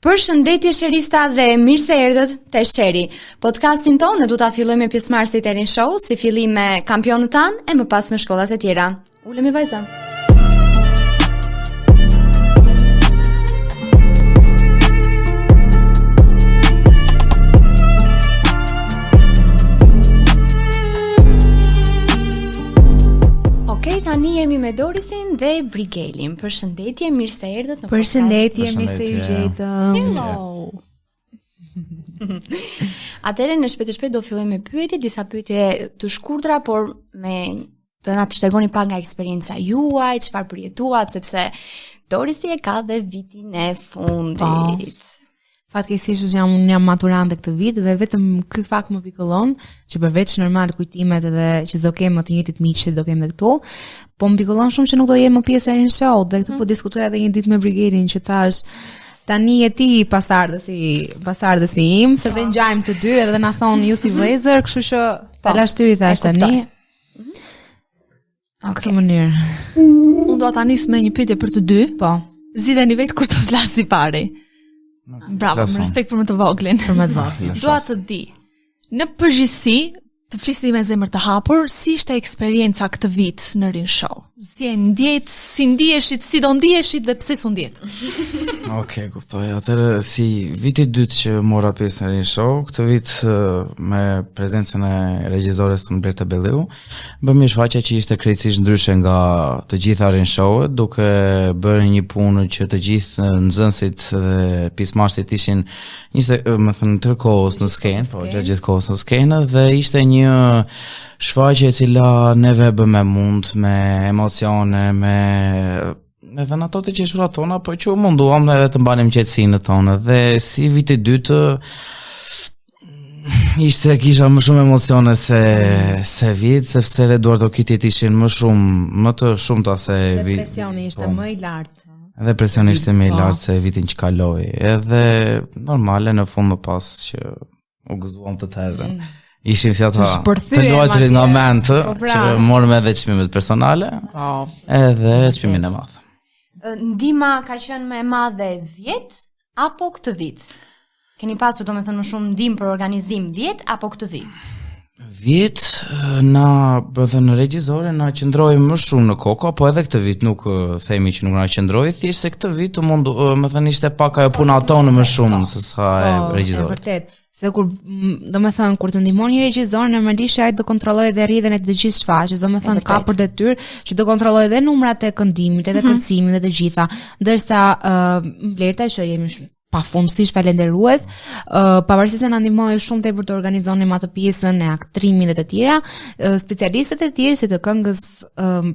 Përshëndetje Sherista dhe mirë se erdhët te Sheri. Podcastin tonë do ta fillojmë me pjesëmarrësit e Rin Show, si fillim me kampionët tanë e më pas me shkollat e tjera. Ulemi vajza. Tani jemi me Dorisin dhe Brigelin. Përshëndetje, mirë se erdhët në podcast. Përshëndetje, mirë se ju gjetëm. Hello. Atëherë në shpejt do fillojmë me pyetje, disa pyetje të shkurtra, por me të na tregoni pak nga eksperjenca juaj, çfarë përjetuat, sepse Dorisi e ka dhe vitin e fundit. Fatkeqësisht unë jam maturante këtë vit dhe vetëm ky fakt më pikëllon që përveç normal kujtimet edhe që do kem më të njëjtit miq që do kem edhe këtu, po më pikëllon shumë që nuk do jem më pjesë e Rin Show dhe këtu po diskutoja edhe një ditë me Brigelin që thash tani e ti pasardhësi im, se dhe ngjajmë të dy edhe na thon ju si vëllezër, kështu që ta lash ty i thash tani. A këtë mënyrë. Unë do ta nis me një pyetje për të dy. Po. Zgjidheni vetë kush do të flasë si pari. Bravo, më respekt për më të voglin. Dua të di, në përgjithësi, të flisni me zemër të hapur, si ishte eksperienca këtë vit në Rin Show? Si e ndjet, si ndjeshit, si do ndjeshit dhe pse s'u ndjet? Okej, kuptoj. Atëherë si viti i dytë që mora pjesë në Rin Show, këtë vit me prezencën e regjizores të Berta Belliu, bëm një shfaqje që ishte krejtësisht ndryshe nga të gjitha Rin Show-et, duke bërë një punë që të gjithë nxënësit dhe pjesëmarrësit ishin tërë kohës në skenë, po gjatë gjithë kohës në skenë, dhe ishte një shfaqje e cila neve bë me mund, me emocione, me edhe në ato të qeshurat tona, po që munduam edhe të mbanim qetësinë tonë. Dhe si viti dytë kisha më shumë emocione se vit, sepse edhe duart o kitit ishin më të shumta se vit. Dhe presioni ishte më i lartë. Edhe presioni ishte më i lartë se vitin që kaloi. Edhe normale në fund më pas që u gëzuam të tërë. Ishim si ata të luajtërit nga mentë, që morëm edhe çmimet personale, edhe çmimin e madh. Ndima ka qenë më e madhe vjet apo këtë vit? Keni pasur domethënë më shumë ndim për organizim vjet apo këtë vit? Vjet na në regjizore na qëndroi më shumë në kokë, po edhe këtë vit nuk themi që nuk na qëndroi, thjesht se këtë vit ishte pak ajo puna tonë më shumë se sa e regjizorit. Vërtet. Se kur të ndihmon një regjizor, normalisht ai do kontrollojë edhe rrjedhën e të gjithë shfaqjes, ka për detyrë që do kontrollojë edhe numrat e këndimit, edhe kërcimin dhe të gjitha. Ndërsa Blerta që jemi pafundësisht falenderues, pavarësisht se na ndihmoi shumë tepër të organizonim atë pjesën e aktrimit dhe të tjera, specialistët e tjerë si të këngës,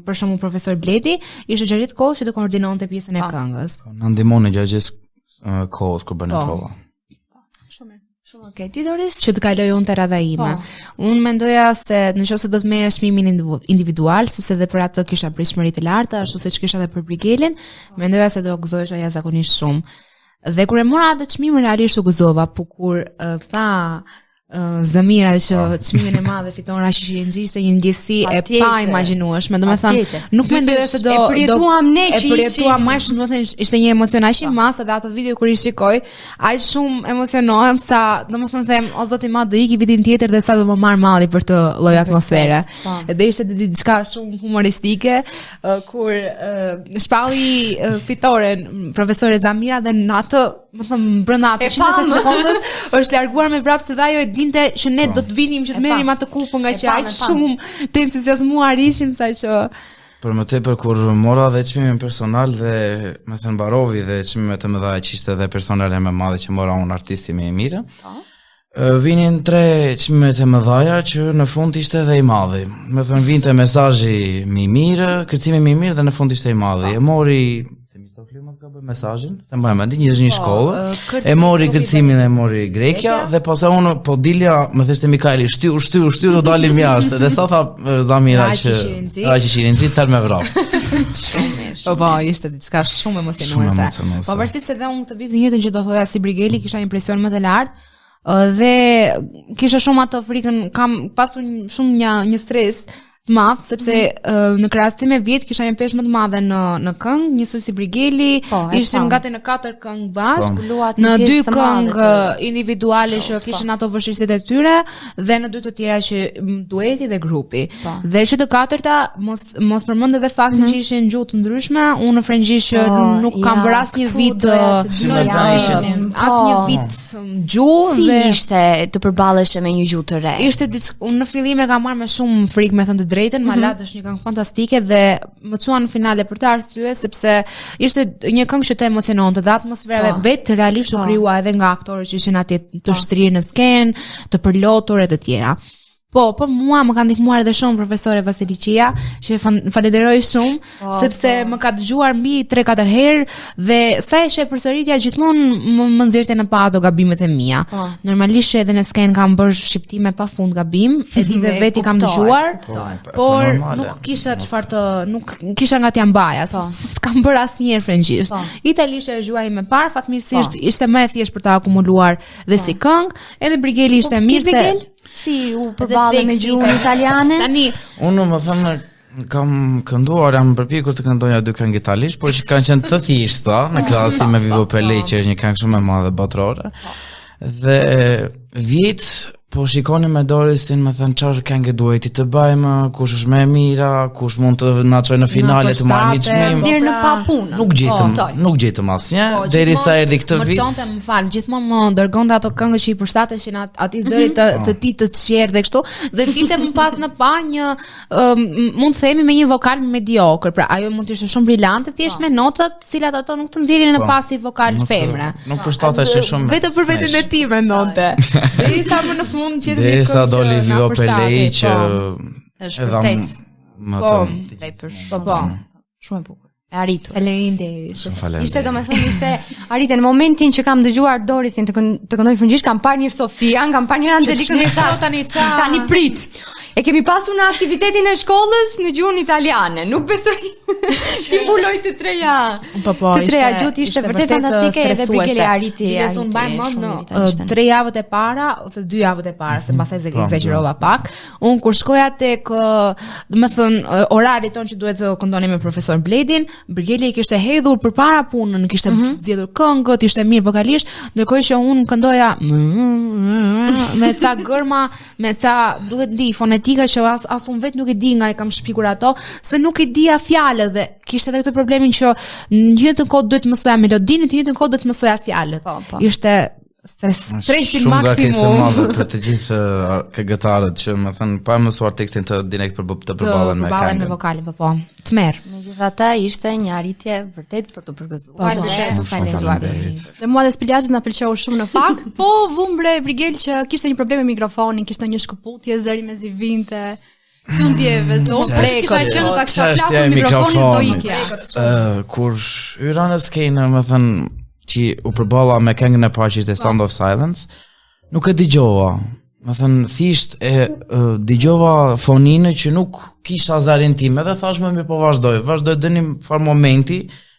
për shembull profesor Bleti, ishte gjatë kohës që të koordinonte pjesën e këngës. Na ndihmoni gjatë gjithë kohës kur bënë prova. Shumë okay. Ti Doris? Që të kaloj unë të radha ime. Unë mendoja se nëse do të merreja çmimin individual, sepse dhe për atë kisha pritshmëri të larta, ashtu siç kisha edhe për Brigelin, mendoja se do gëzohesha jashtëzakonisht shumë. Dhe kur e mora atë çmim realisht u gëzova, por kur tha Zamira që çmimin e madh fiton Rashi Shirinxhi ishte një ndjesi e pa imagjinueshme, domethënë nuk mendoja se do përjetuam ne që përjetuam më shumë, domethënë ishte një emocion aq i madh edhe ato video kur i shikoj, aq shumë emocionohem sa domethënë them o zoti i madh do iki vitin tjetër dhe sa do më marr malli për të lloj atmosfere. Edhe ishte diçka shumë humoristike kur shpalli fitoren profesore Zamira dhe në atë, domethënë brenda atë 100 sekondës është larguar me vrap se dhe ajo dinte që ne do të vinim që të merrim atë kupën nga që aq shumë të entuziazmuar ishim sa që për më tepër kur mora dhe çmimin personal dhe më thënë mbarovi dhe çmimet e mëdha që ishte edhe personale më madhe që mora unë artisti më i mirë. Vinin 3 çmimet e mëdha që në fund ishte edhe i madhi. Më thënë vinte mesazhi më i mirë, kërcimi më i mirë dhe në fund ishte i madhi. E mori ka bërë mesazhin, se mbaj mend një shkollë, e mori kërcimin, e mori Grekja dhe pastaj unë po dilja, më thështe Mikaeli, shtyr do dalim jashtë. Dhe sa tha Zamira që Rashi Shirinxhi tar me vrap. Po, ishte diçka shumë emocionuese. Pavarësisht se dhe unë të vitin njëjtën që do thoja si Brigeli kisha impresion më të lartë dhe kisha shumë ato frikën, kam pasur shumë një stres madh sepse në krahasim me vjet kisha një peshë më të madhe në këngë, njësoj si Brigeli, ishim gati në 4 këngë bashkë, në 2 këngë individuale që kishin ato vështirësitë e tyre dhe në 2 të tjera që dueti dhe grupi. Dhe që të katërta mos përmend edhe faktin që ishin gjuhë të ndryshme, unë në frëngjisht që nuk kam bërë asnjë vit asnjë vit gjuhë si dhe ishte të përballesh me një gjuhë të re. Ishte unë në fillim e kam marrë me shumë frikë, me thënë të drejtën, Malat është një këngë fantastike dhe më çuan në finale për të arsye sepse ishte një këngë që të emociononte dhe atmosfera vetë realisht u krijua edhe nga aktorët që ishin atje të shtrirë në skenë, të përlotur e të tjera. Po, për mua më ka ndihmuar edhe shumë profesore Vasiliqia, që falenderoj shumë, sepse më ka dëgjuar mbi 3-4 herë dhe sa e sheh përsëritja gjithmonë më nxjerrte në pa ato gabimet e mia. Normalisht edhe në skenë kam bërë shqiptime pafund gabim, e di dhe veti kam dëgjuar, por nuk kisha nuk kisha nga t'ja mbaja, s'kam bërë asnjëherë frëngjisht. Italisht e zgjuaj më parë, fatmirësisht ishte më e thjeshtë për ta akumuluar dhe si këngë, edhe Brigeli ishte mirë se si u përballet me gjuhën italiane. Tani, unë më thënë kam kënduar, jam përpjekur të këndoja 2 këngë italisht, por që kanë qenë të thjeshta në klasë me Vivo Pelej, që është një këngë shumë e madhe botërore. Dhe vjet po shikoni me Dorisin, më thënë çfarë këngë duhet të bëjmë, kush është më e mira, kush mund të na çojë në finale të marrë një çmim. Nxjerr në pa punë. Nuk gjetëm asnjë, derisa erdhi këtë vit. Më çonte, më fal, gjithmonë më dërgonte ato këngë që i përshtateshin atij zërit të ti të çerë dhe kështu, dhe dilte më pas në pa një mund të themi me një vokal mediokër. Pra ajo mund të ishte shumë brillante, thjesht me notat, të cilat ato nuk të nxjerrin në pas si vokal femre. Nuk përshtateshin shumë. Vetëm për veten e tij mendonte. Derisa më në fund që derisa doli Vivo Pelej që është vërtet më shumë e bukur. E arritur. Faleminderit. Ishte domethënë arritje në momentin që kam dëgjuar Dorisin të këndoj frëngjisht, kam parë një Sofian, kam parë një Angelikën me tani prit. E kemi pasur në aktivitetin e shkollës në gjuhën italiane. Nuk besoj ti mbuloj të treja. Të treja gjuhë ishte vërtet fantastike edhe Brigeli arriti. Dhe unë mbaj mend në 3 javët e para ose 2 javët e para, se pastaj egzagjerova pak. Unë kur shkoja tek, domethënë orari ton që duhet të këndonim me profesor Bledin, Brigeli i kishte hedhur përpara punën, kishte zgjedhur këngët, ishte mirë vokalisht, ndërkohë që unë këndoja me ca gërma, me ca duhet di fonetika që as unë vetë nuk e di nga e kam shpikur ato, se nuk e dija fjalët dhe kishte edhe këtë problemin që në një njëjtën kohë duhet të mësoja melodinë, në një njëjtën kohë duhet të mësoja fjalët. Ishte stresi maksimum. Shumë kërkesë madhe për të gjithë këngëtarët që më thënë pa mësuar tekstin të direkt të përballen me këngën. Me vokalin, po. Tmerr. Megjithatë ishte një arritje vërtet për të përgëzuar. Faleminderit. Dhe mua dhe Spiliazit na pëlqeu shumë në fakt, po vumbre Brigel që kishte një problem me mikrofonin, kishte një shkëputje, zëri mezi vinte. Si unë djeve, se unë kisha qenë ta kisha flakur mikrofonin do ikja. Kur hyra në skenë, më thënë, që u përballa me këngën e parë që ishte Sound of Silence, nuk e dëgjova. Më thënë, thjesht e dëgjova foninë që nuk kisha zarin tim, edhe thash më mirë po vazhdoj dë një farë momenti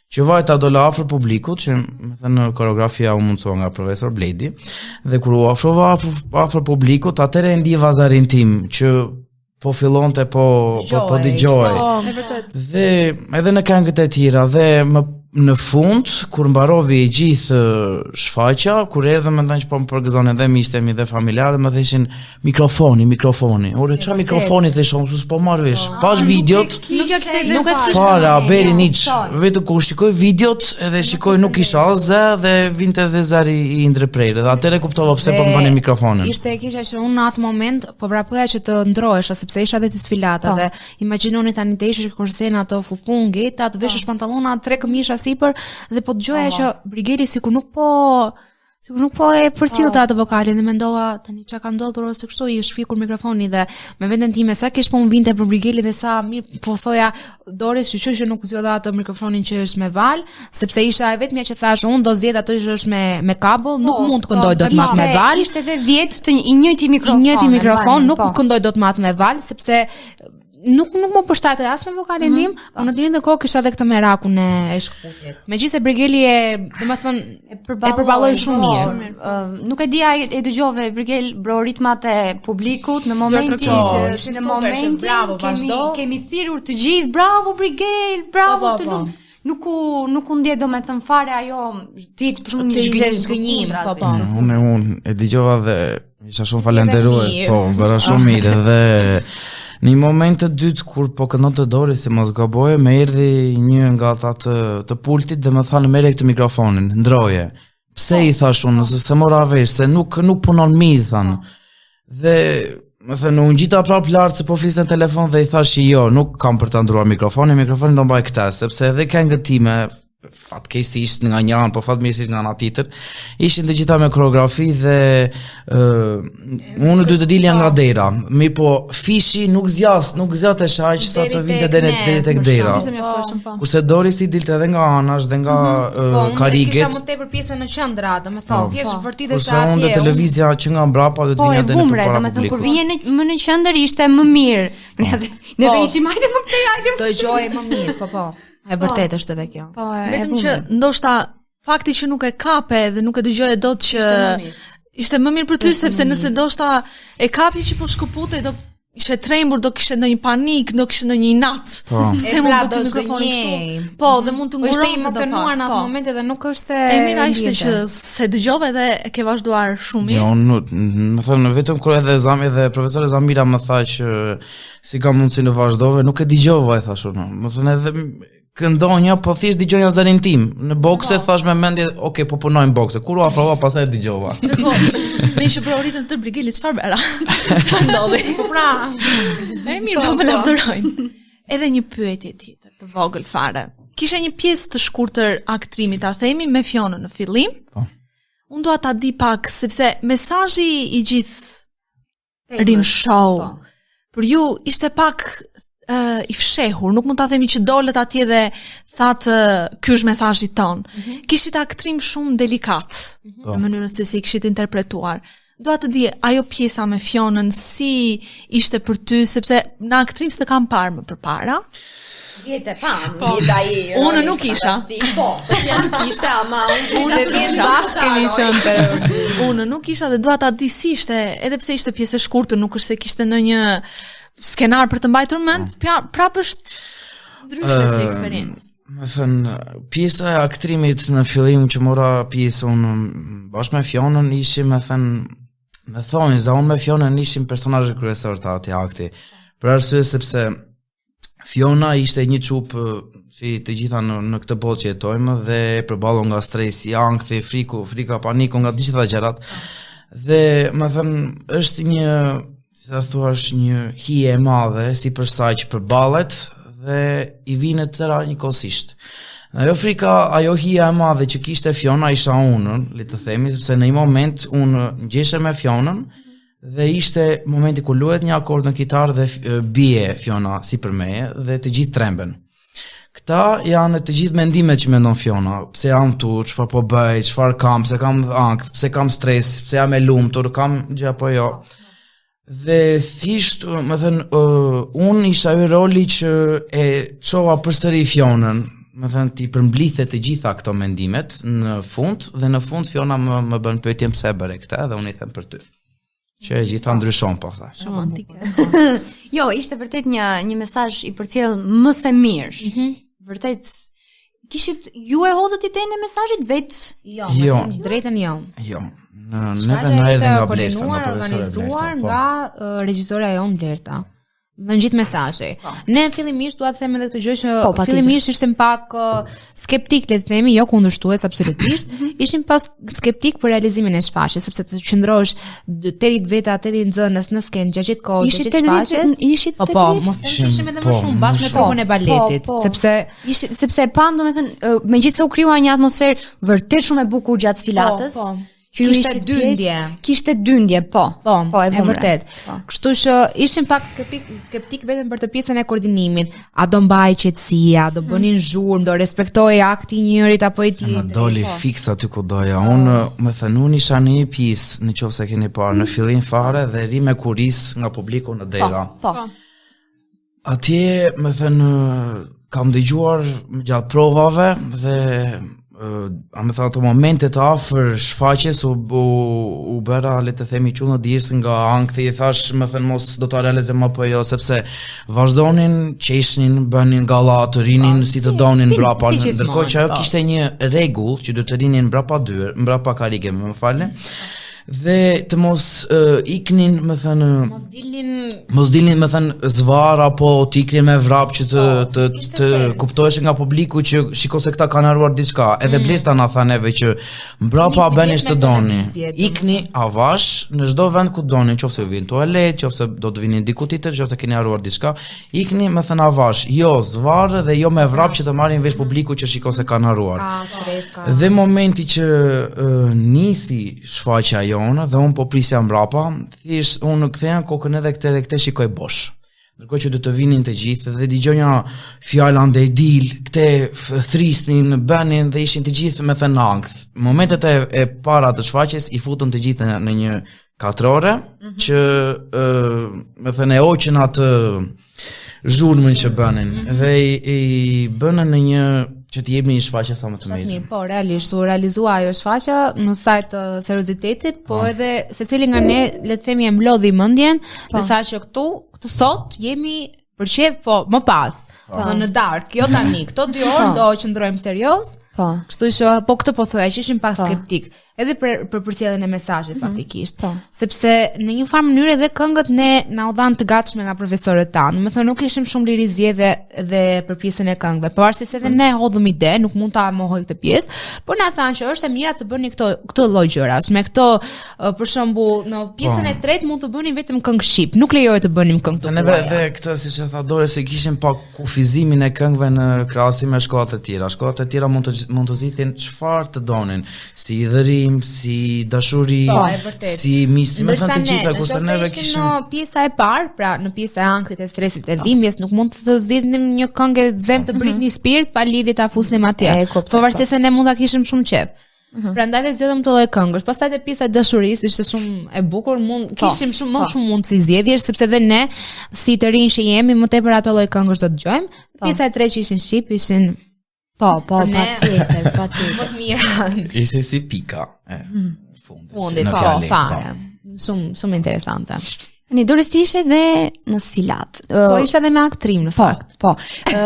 që vajta dole afër publikut, që më thënë koreografia u mundësua nga profesor Bledi, dhe kur u afrova afër publikut, atëre e ndjeva zarin tim, që po fillonte po dëgjoj. Dhe edhe në këngët e tjera dhe në fund, kur mbarovi gjithë shfaqja, kur erdhëm më thënë që po më përgëzonin dhe miqtemi dhe familjarët, më theshin mikrofoni. Ore, çfarë mikrofoni theshon, s'po marr vesh. Pash videot, nuk e fara, beri niç. Vetëm kur shikoj videot, edhe shikoj nuk isha zë dhe vinte edhe zari i ndërprerë. Dhe atëre kuptova pse po më bënin mikrofonin. Ishte e keqja që unë në atë moment po vrapoja që të ndrohesha sepse isha edhe të sfilata dhe imagjinoni tani të ishesh kursen ato fufun, geta, të veshësh pantallona 3 këmisha sipër dhe po dëgjoja që Brigeli sikur nuk po e përcillte atë vokalin dhe mendova tani çka ka ndodhur ose kështu, i shfikur mikrofoni dhe me veten time sa kish po më vinte për Brigelin dhe sa mirë po thoja Doris që nuk zgjodha atë mikrofonin që është me val, sepse isha e vetmja që thash unë do zgjedh atë që është me kabull, nuk mund të këndoj dot më me val. Ishte edhe 10 të i njëjti mikrofon. Nuk këndoj dot më me val sepse nuk më përshtatet as me vokalin tim, por në të njëjtën kohë kisha edhe këtë merakun e shkputjes. Megjithëse Brigeli domethënë e përballoi shumë mirë. Nuk e di a e dëgjove Brigel bro ritmat e publikut në momentin kemi thirrur të gjithë, bravo Brigel, bravo të lutem. Nuk u ndje domethënë fare ajo ditë për shkak të zgënjim. Po. Unë e dëgjova dhe isha shumë falendërues, po, bëra shumë mirë dhe në moment të dytë kur po këndon të Dori si mos gaboje, më erdhi një nga ata të pultit dhe më thanë merre këtë mikrofonin, ndroje. Pse i thash unë, se mora vesh, se nuk punon mirë thanë. Dhe më thënë unë gjita prap lart se po flisën në telefon dhe i thash që jo, nuk kam për ta ndruar mikrofonin do mbaj këtë, sepse edhe këngët time fatkeqësisht nga një anë, po fatmirësisht nga ana tjetër, ishin të gjitha me koreografi dhe unë duhet të dilja nga dera. Mirë po, fishi nuk zjat e shaq sa të vinte deri tek dera. Kurse Dori si dilte edhe nga anash dhe nga kariget. Kisha më tepër pjesën në qendra, domethënë, thjesht vërtetë sa atje. Kurse unë televizja që nga mbrapa do të vinja deri në para publikut. Kur vjen më në qendër ishte më mirë. Ne ishim hajde më këtej, hajde. Do dëgjoj më mirë, po. E vërtet është edhe kjo. Vetëm që ndoshta fakti që nuk e kape dhe nuk e dëgjoje dot që ishte më mirë për ty sepse nëse ndoshta e kapi që po shkëputej do ishte trembur, do kishte ndonjë panik, do kishte ndonjë inat. Se mund të mikrofonin kështu. Po, dhe mund të ngurohet. Ishte emocionuar në atë moment edhe nuk është se e mira ishte që se dëgjove dhe e ke vazhduar shumë mirë. Jo, më thënë vetëm kur edhe Zami dhe profesori Zamira më tha që si ka mundësi në vazhdove, nuk e dëgjova e thash unë. Më thënë edhe këndonja, po thjesht dëgjoja zërin tim. Në bokse thash me mendje, okay, po punojmë bokse. Kur u afrova, pastaj dëgjova. Ne ishim për oritën të Brigelit, çfarë bëra? Çfarë ndodhi? Po pra. E mirë, po më lavdërojnë. Edhe një pyetje tjetër, të vogël fare. Kishe një pjesë të shkurtër aktrimit, ta themi, me Fionën në fillim. Po. Unë dua ta di pak sepse mesazhi i gjithë Rim Show për ju ishte pak i fshehur, nuk mund ta themi që dolët atje dhe thatë ky është mesazhi ton. Kishit aktrim shumë delikat në mënyrën se si kishit interpretuar. Dua të di ajo pjesa me Fionën si ishte për ty, sepse në aktrim s'të kam parë më përpara. Vjetë ai. Unë nuk isha. Po, janë kishte ama unë kemi qenë. Unë nuk isha dhe dua ta di si ishte, edhe pse ishte pjesë e shkurtër, nuk është se kishte ndonjë skenar për të mbajtur mend, prapë është ndryshe si eksperiencë. Më thënë, pjesa e aktrimit në fillim që mora pjesë unë bashkë me Fionën ishim, me thonë, unë me Fionën ishim personazhe kryesor të atij akti. Për arsye sepse Fiona ishte një çup si të gjitha në këtë botë që jetojmë dhe përballon nga stresi, ankthi, frika, paniku, nga të gjitha gjërat. Dhe më thënë, është një sa thuash një hije e madhe si për saj që përballet dhe i vinë të tëra njëkohësisht. Ajo frika, ajo hija e madhe që kishte Fiona isha unë, le të themi, sepse në një moment unë ngjeshem me Fionën dhe ishte momenti ku luhet një akord në kitarë dhe bie Fiona si për meje dhe të gjithë tremben. Këta janë të gjithë mendimet që mendon Fiona, pse jam tu, çfarë po bëj, çfarë kam, pse kam ankth, pse kam stres, pse jam e lumtur, kam gjë apo jo. Dhe thjesht, më thënë, unë isha i roli që e çova përsëri Fionën, më thënë, ti përmblithet të gjitha këto mendimet në fund, dhe në fund Fiona më bën pyetje pse e bëre këtë, dhe unë i them për ty. Që e gjitha ndryshon pastaj. Romantike. Jo, ishte vërtet një mesazh i përcjell më së miri. Vërtet kishit ju e hodhët idenë e mesazhit vet? Jo, drejtën jo. Jo. Neve në erdhe nga Blerta, nga profesorë Blerta. Nga regjisorja jon Blerta. Në gjithë mesazhi. Ne fillimisht dua të them edhe këtë gjë që fillimisht ishim pak skeptik, le të themi, jo kundërshtues absolutisht, ishim pas skeptik për realizimin e shfaqjes, sepse të qëndrosh 80 veta, 80 nxënës në skenë gjatë kohës së shfaqjes. Ishit 80 vjet. Mos ishim edhe më shumë bashkë me trupin e baletit, sepse pam, domethënë, megjithëse u krijua një atmosferë vërtet shumë e bukur gjatë sfilatës. Që kishte dyndje, po, e vërtet. Kështu që ishim pak skeptik vetëm për të pjesën e koordinimit. A do mbaj qetësia, do bënin zhurmë, do respektoj akti njërit apo i tjetrit. Më doli fiks aty ku doja. Unë, më thënë, unë isha në një pjesë, nëse keni parë, në fillim fare dhe ri me kuris nga publiku në dera. Atje, më thënë, kam dëgjuar gjatë provave dhe më thënë ato momentet afër shfaqjes u bëra le të themi qunë dirës nga ankthi, thash më thënë mos do ta realizojmë apo jo, sepse vazhdonin, qeshnin, bënin galla, të rinin si të donin mbrapa, ndërkohë që ajo kishte një rregull që duhet të rinin mbrapa karige, më falni. Dhe të mos iknin, më thënë, mos dilnin, më thënë, zvar apo të iknin me vrap që të kuptohesh nga publiku që shiko se këta kanë haruar diçka. Edhe Blerta na tha neve që mbrapa bëni ç'të doni. Ikni avash në çdo vend ku doni, qofse vjen tualet, qofse do të vini diku tjetër, qofse keni haruar diçka, ikni, më thënë, avash, jo zvar dhe jo me vrap që të marrin vesh publiku që shiko se kanë haruar. Dhe momenti që nisi shfaqja dhe unë po prisja mbrapa, thjesht unë ktheja kokën edhe këte shikoj bosh. Ndërkohë që do të vinin të gjithë dhe dëgjonja fjala ndaj dil, këte thrisnin, bënin dhe ishin të gjithë me thënë ankth. Momentet e para të shfaqjes i futën të gjithë në një katrore që me thënë e oqën atë zhurmën që bënin dhe i bënën në një që të jepni një shfaqje sa më të mirë. Po, realisht, u realizua ajo shfaqja në sajt të seriozitetit, po edhe secili nga ne, le të themi, e mlodhi mendjen, dhe sa që këtë sot jemi përqef, po, më pas, në dark, jo tani, këto 2 orë do qëndrojmë serios, kështu që, po këtë po thuaj, që ishim pak skeptik, edhe për përcjelljen e mesazhit faktikisht, sepse në një farë mënyrë edhe këngët ne na u dhan të gatshme nga profesorët tanë. Do të thonë nuk ishim shumë liri zgjedhje dhe për pjesën e këngëve. Pavarësisht se edhe ne hodhëm ide, nuk mund ta mohoj këtë pjesë, por na thanë që është e mira të bëni këto lloj gjërash. Me këto për shembull në pjesën e tretë mund të bëni vetëm këngë shqip, nuk lejohet të bënim këngë të tjera. Dhe këtë siç e tha Dore se kishim pak kufizimin e këngëve në krahasim me shkollat e tjera. Shkollat e tjera mund të zgjidhin çfarë të donin, si idhërim, si dashuri, si misë, më thënë të gjitha, kurse neve kishim në pjesa e parë, pra në pjesa e ankthit, e stresit, e dhimbjes, nuk mund të zgjidhnim një këngë zem të Britney Spears pa lidhje ta fusnim atje. Pavarësisht se ne mund ta kishim shumë qef. Prandaj e zgjodhëm të lloj këngësh. Pastaj te pjesa e dashurisë ishte shumë e bukur, kishim shumë mundësi zgjedhjesh sepse edhe ne si të rinj që jemi, më tepër ato lloj këngësh do të dëgjojmë. Pjesa e tretë që ishin shqip, ishin patjetër. Më të mira. Ishte si pika e fundit, fare. Shumë interesante. Doris ti ishe dhe në sfilat. Po isha dhe në aktrim në fakt. Po.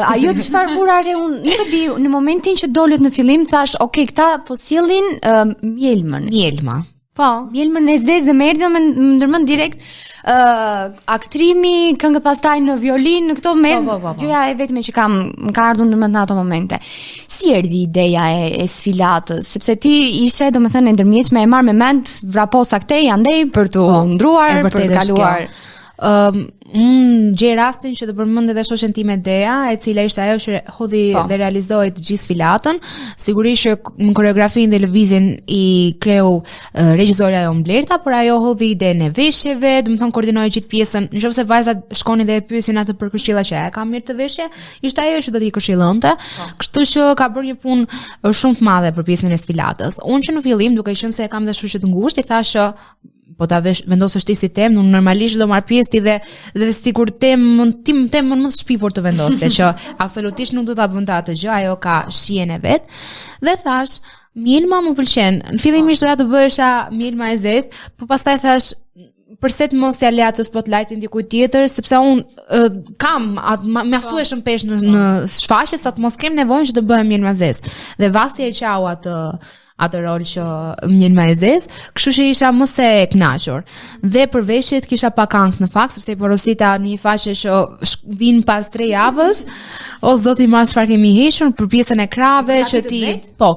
Ajo çfarë vurare unë, nuk e di, në momentin që dolët në fillim thash, okay, këta po sjellin Mjelma. Po, mjelmën e zezë dhe më erdhi më ndërmend direkt aktrimi, këngë pastaj në violinë, në këto gjëja e vetme që më ka ardhur në ato momente. Si erdhi ideja e sfilatës? Sepse ti ishe, domethënë, e ndërmjetshme, e marr me mend vraposa këtej andej për të ndruar, për të kaluar. Unë gjej rastin që të përmend edhe shoqen time Dea, e cila ishte ajo që hodhi dhe realizoi të gjithë sfilatën. Sigurisht që në koreografinë dhe lëvizjen i kreu regjisorja jon Blerta, por ajo hodhi idenë e veshjeve, do të thonë koordinoi gjithë pjesën. Nëse vajzat shkonin dhe e pyesin atë për këshilla që ka mirë të veshje, ishte ajo që do t'i këshillonte. Kështu që ka bërë një punë shumë të madhe për pjesën e sfilatës. Unë që në fillim, duke qenë se e kam dhe shoqë të ngushtë, i thashë po ta vendosësh ti si temë, unë normalisht do marr pjesë ti dhe sikur temën më të shpifur të vendosje, që absolutisht nuk do ta bënte atë gjë, ajo ka shijen e vet. Dhe thash, Mjelma më pëlqen. Në fillimisht doja të bëhesha Mjelma e zezë, por pastaj thash përse të mos ja le atë spotlightin dikujt tjetër, sepse unë kam mjaftueshëm pesh në shfaqje sa të mos kem nevojën që të bëhem Mjelma e zezë. Dhe vasti e qau atë rol që Mjelma e zezë, kështu që isha më se e kënaqur. Dhe për veshjet kisha pak ankth në fakt, sepse porosita në një faqe që vin pas 3 javësh, o zoti ma çfarë kemi hequr për pjesën e krave që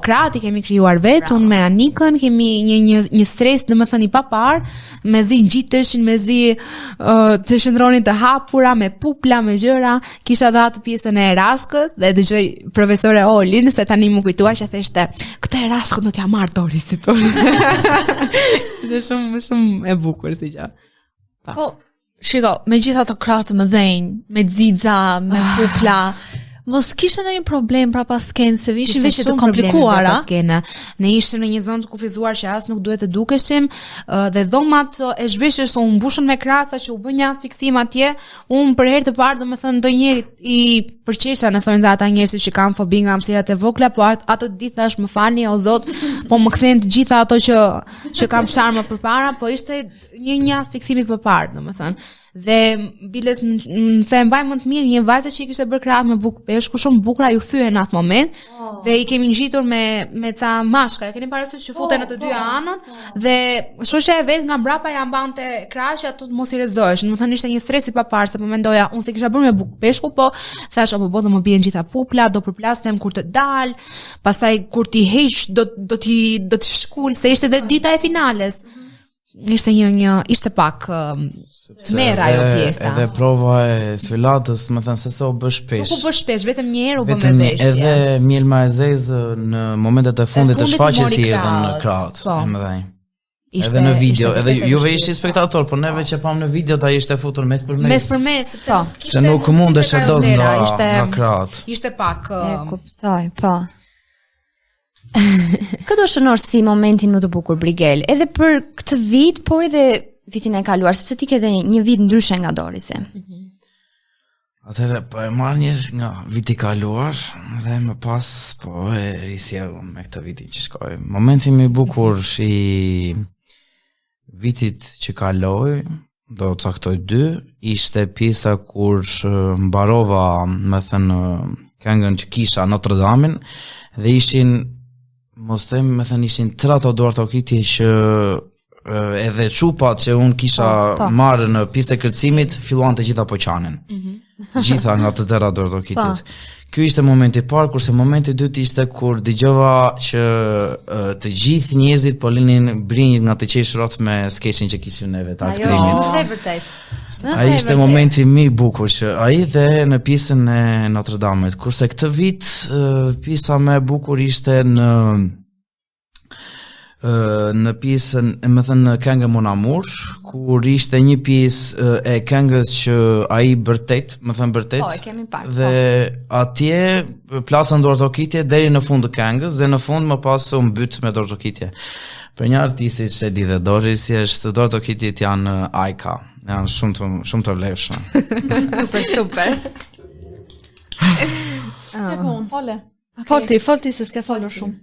krati kemi krijuar vetë, unë me Anikën kemi një stres, domethënë i papar, mezi ngjiteshin, mezi të shndronin të hapura me pupla, me gjëra, kisha dha atë pjesën e rashkës dhe dëgjoj profesore Olin, se tani më kujtua që theshte, këtë e rashkën do t'ja marr Doris si tonë. Dhe shumë e bukur si gjë. Po, shiko, me gjitha të kratë më dhenjë, me xixa, me pupla, Mos kishte ndonjë problem pra pas skenës, se ishin veshje të komplikuara. Ne ishim në një zonë të kufizuar që as nuk duhet të dukeshim, dhe dhomat e zhveshjes u mbushën me krasa që u bën një asfiksim atje. Unë për herë të parë, domethënë ndonjëri i përqesha, në thonë ata njerëzit që kanë fobi nga hapësirat e vogla, po ato ditë thash më falni o Zot, po më kthejnë të gjitha ato që kam fshar më përpara, po ishte një asfiksim i përpara, domethënë. Dhe biles se mbaj më të mirë një vajzë që i kishte bërë krahas me bukë peshku, shumë bukura, ju thyen në atë moment. Dhe i kemi ngjitur me ca mashka. E keni parasysh që futen në të dy anët dhe shoqja e vet nga mbrapa ja mbante krahas ato mos i rrezohesh. Domethënë ishte një stres i paparë, se po mendoja unë se kisha bërë me bukë peshku, po thash apo do më bien gjitha pupla, do përplasem kur të dal, pastaj kur ti heq do të shkul, se ishte dhe dita e finales. Ishte ishte pak mera ajo pjesa. Edhe prova e sfilatës, më thënë se u bë shpesh. Nuk u bë shpesh, vetëm një herë u bë me veshje. Edhe mjelma e zezë në momentet e fundit të shfaqjes i erdhën në krahët. Edhe në video, edhe juve ishi spektator, por neve që pam në video ta ishte futur mes për mes. Mes për mes, se nuk mundesh të dot nga krahët. Ishte pak. E kuptoj, po. Këto shënor si momentin më të bukur Brigel, edhe për këtë vit, por edhe vitin e kaluar, sepse ti ke edhe një vit ndryshe nga Dorisi. Atëherë po e marr një nga viti i kaluar dhe më pas po e risjell me këtë vitin që shkoi. Momenti më i bukur i vitit që kaloi, do të caktoj 2, ishte pjesa kur mbarova, më thënë, këngën që kisha Notre Damin dhe ishin mos them, më thënë, ishin 3 Odoar Tokiti që edhe çupat që unë kisha marrë në pjesë e kërcimit filluan të gjitha po qanin. Gjitha nga të tëra Odoar Tokitit. Ky ishte momenti i parë, kurse momenti i dytë ishte kur dëgjova që të gjithë njerëzit po linin brinjë nga të qeshurat me skeçin që kishim neve të aktrimit. Është vërtet. Ai ishte momenti më i bukur që ai dhe në pjesën e Notre Dame-it. Kurse këtë vit pjesa më e bukur ishte në pjesën, më thënë, këngë Mon Amour, kur ishte një pjesë e këngës që ai vërtet, më thënë vërtet. Po, e kemi parë. Dhe atje plasën Odoar Tokitje deri në fund të këngës dhe në fund më pas u mbyt me Odoar Tokitje. Për një artisti që di dhe Dorisi është Odoar Tokitjet janë Aika, janë shumë të vlefshëm. Super. Fole. Folti se s'ke folur shumë.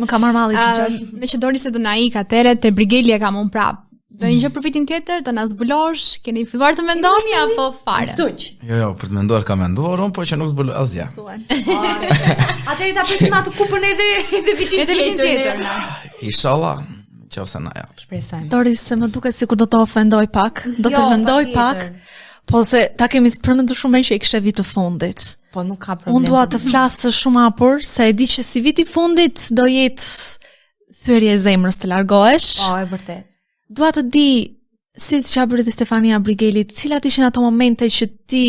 Më ka marrë malli të gjatë. Me që Dorisi do na ik atëre te Brigeli e kam unë prap. Do një gjë për vitin tjetër, do na zbulosh, keni filluar të mendoni apo fare? Suq. Jo, për të menduar ka menduar, unë po që nuk zbuloj asgjë. Atëherë ta prisim atë kupën edhe vitin tjetër. Inshallah, qofse na jap. Shpresojmë. Doris, se më duket sikur do të ofendoj pak, do të lëndoj pak, po se ta kemi përmendur shumë që i kishte vit të fundit. Po nuk ka problem. Unë dua të flas shumë hapur, se e di që si viti i fundit do jetë thyerje e zemrës të largohesh. Po, e vërtet. Dua të di, si që bëri dhe Stefania Brigelit, cilat ishin ato momente që ti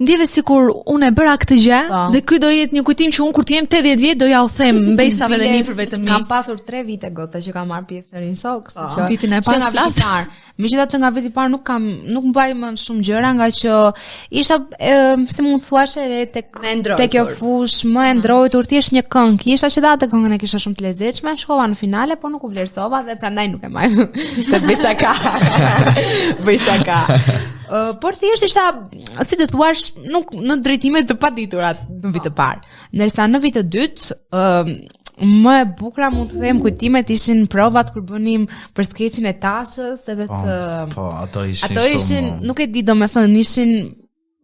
ndjeve sikur unë e bëra këtë gjë, dhe ky do jetë një kujtim që unë kur të jem 80 vjet do ja u them mbesave dhe nipërve të mi. Kam pasur 3 vite gota që kam marrë pjesë në Rinso, kështu që vitin e parë flas. Megjithatë nga viti i parë nuk mbaj më shumë gjëra, nga që isha si mund thuash re tek kjo fush, më e ndrojtur, thjesht një këngë. Kisha që atë këngën e kisha shumë të lezetshme, shkova në finale, por nuk u vlerësova dhe prandaj nuk e mbaj. Se bëj shaka. Por thjesht isha, si të thuash, nuk në drejtime të paditurat në vit të parë. Ndërsa në vit të dytë, më e bukura mund të them kujtimet ishin provat kur bënim për skeçin e Tashës edhe të ato ishin nuk e di, domethënë ishin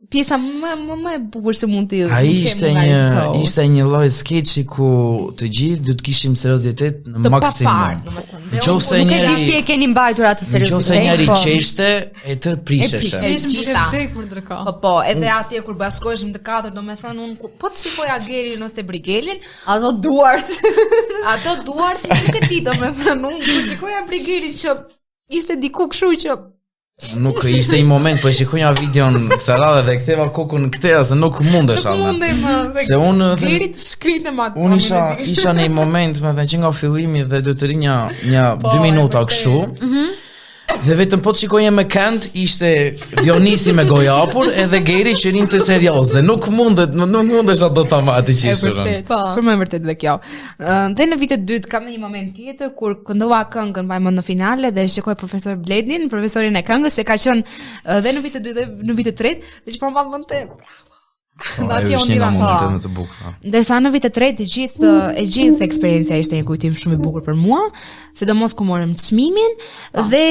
pjesa më e bukur që mund të ai ishte një lloj skeçi ku të gjithë do të kishim seriozitet në maksimum. Nëse nuk e di si e keni mbajtur atë seriozitetin. Nëse njëri qeshte e tërë prisheshe. Po, edhe atje kur bashkoheshim të katër, domethënë unë po të shikoja Gerin ose Brigelin, ato duart, nuk e di, domethënë unë kur shikoja Brigelin që ishte diku kështu që nuk ishte një moment, po shikoja videon kësaj radhe dhe ktheva kokën këtej, se nuk mundesh atë. Se unë deri të shkritem atë. Unë isha në një moment, më thënë që nga fillimi dhe do të rinja një 2 minuta kështu. Dhe vetëm po të shikoje me Kent, ishte Dionisi me gojapur, edhe Geri që rinte serioz, dhe nuk mundesh ato automatikisht. Shumë e vërtet dhe kjo. Dhe në vitet dytë kam një moment tjetër kur këndova këngën mbajmë në finale dhe shikoj profesor Bledin, profesorin e këngës, që ka qenë dhe në vitet dytë dhe në vitet tretë, dhe që po më vënte ndërsa në vitet tretë e gjithë eksperjenca ishte një kujtim shumë i bukur për mua, sidomos ku morëm çmimin dhe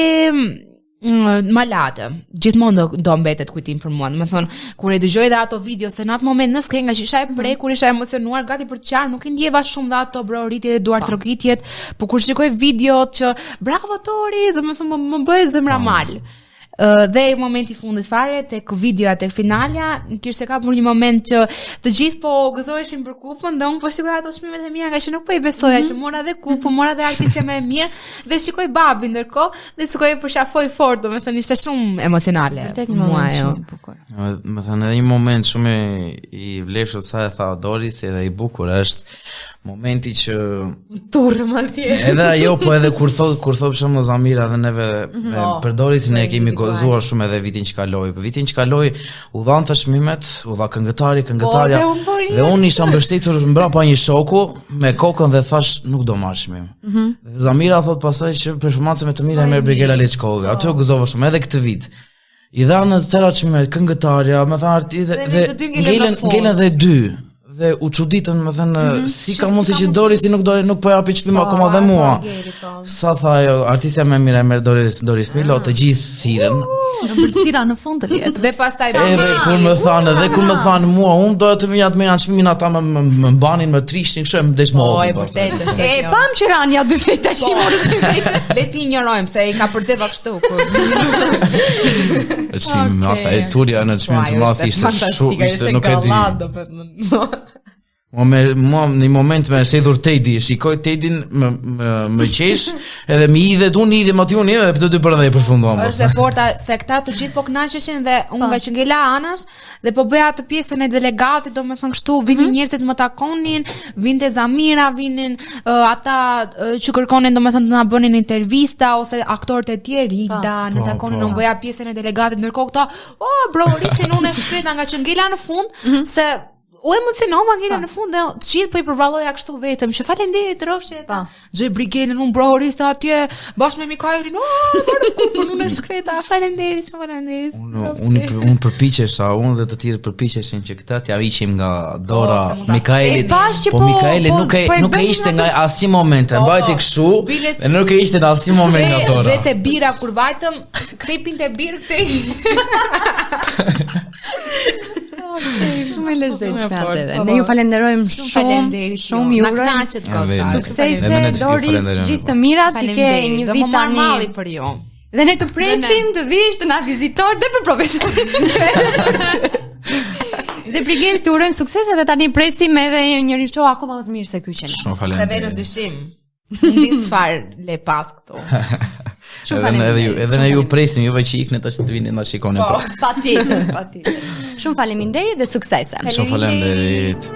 malate. Gjithmonë do mbetet kujtim për mua. Do të thonë, kur e dëgjoj dhe ato video se në atë moment në skenga që isha e prekur, isha emocionuar, gati për të qarë, nuk i ndjeva shumë dhe ato rritjet e duar trokitjet, por kur shikoj videot që bravo Tori, do të thonë më bëhet zemra mal. Dhe momenti fundit fare tek videoja tek finalja, kishte kapur një moment që të gjithë po gëzoheshin për kupën dhe unë po shikoj ato çmimet e mia, nga që nuk po i besoja që mora dhe kupën, mora dhe artistja më e mirë dhe shikoj babin ndërkohë dhe shikoj për shafoj fort, domethënë ishte shumë emocionale. Vërtet një moment shumë i bukur. Domethënë edhe një moment shumë i vlefshëm sa e tha Doris, edhe i bukur është momenti që turrëm atje. Edhe ajo, po edhe kur thot shumë Zamira dhe neve për Dorisin ne kemi gëzuar shumë edhe vitin që kaloi. Po vitin që kaloi u dhan të çmimet, u dha këngëtarja. Dhe unë isha mbështetur mbrapa një shoku me kokën dhe thash nuk do marr çmim. Dhe Zamira thot pastaj që performancë më të mira e merr Brigela Lechkova. Aty u gëzova shumë edhe këtë vit. I dhanë të tëra çmime këngëtarja, më thanë artistë dhe ngelen dhe dy. Dhe u çuditën, më thënë, si ka mundësi që Dorisi nuk po japi çmim akoma dhe mua. Sa tha ajo, artistja më e mirë e merr Doris Milo, të gjithë thirrën. Në përsira në fund të jetë. Dhe pastaj kur më thanë mua, unë doja të vija të merrja çmimin, ata më mbanin, më trishtin, kështu më deshmova. Po, e vërtetë. E pam që Rania dy veta që i morën dy veta. Le ti ignorojmë se i ka përzeva kështu. Çmim, ata e turia në çmim të madh ishte nuk e di. Mua në moment me sedhur Tedi, shikoj Tedin më qesh, edhe më idhet unë idhem aty unë edhe të dy për dhe i përfundon. Është e forta se këta të gjithë po kënaqeshin dhe unë nga që ngela anash dhe po bëja atë pjesën e delegatit, domethënë kështu vinin njerëzit më takonin, vinte Zamira, vinin ata që kërkonin domethënë të na bënin intervista ose aktorët e tjerë, Igda, në takonin unë bëja pjesën e delegatit, ndërkohë këta, bro, riskin unë e shkreta nga që ngela në fund se u emocionova ngela në fund dhe të gjithë po i përballoja kështu vetëm që faleminderit rrofshi ata. Gjoj Brigelën unë brohoriste atje bashkë me Mikaelin. Unë në shkreta, faleminderit. Unë përpiqesha, unë dhe të tjerë përpiqeshin që këta t'ja hiqim nga dora Mikaelit. Po Mikaeli nuk e ishte nga asnjë moment, e mbajti kështu dhe nuk e ishte në asnjë moment nga dora. Vetë bira kur vajtëm, kripin te birë këtej. Shumë e lezetshme atë. Ne ju falenderojmë shumë ju urojmë suksese Doris, gjithë të mirat, të ke një vit tani për ju. Dhe ne të presim të vish të na vizitor dhe për profesorin. Dhe Brigel të urojmë suksese dhe tani presim edhe një show akoma më të mirë se ky që ne. Shumë faleminderit. Se vjen në dyshim. Ndi çfarë le pas këtu. Edhe ne ju presim, juve që ikni tash të vini na shikoni. Patjetër. Shumë faleminderit dhe suksese. Shumë faleminderit.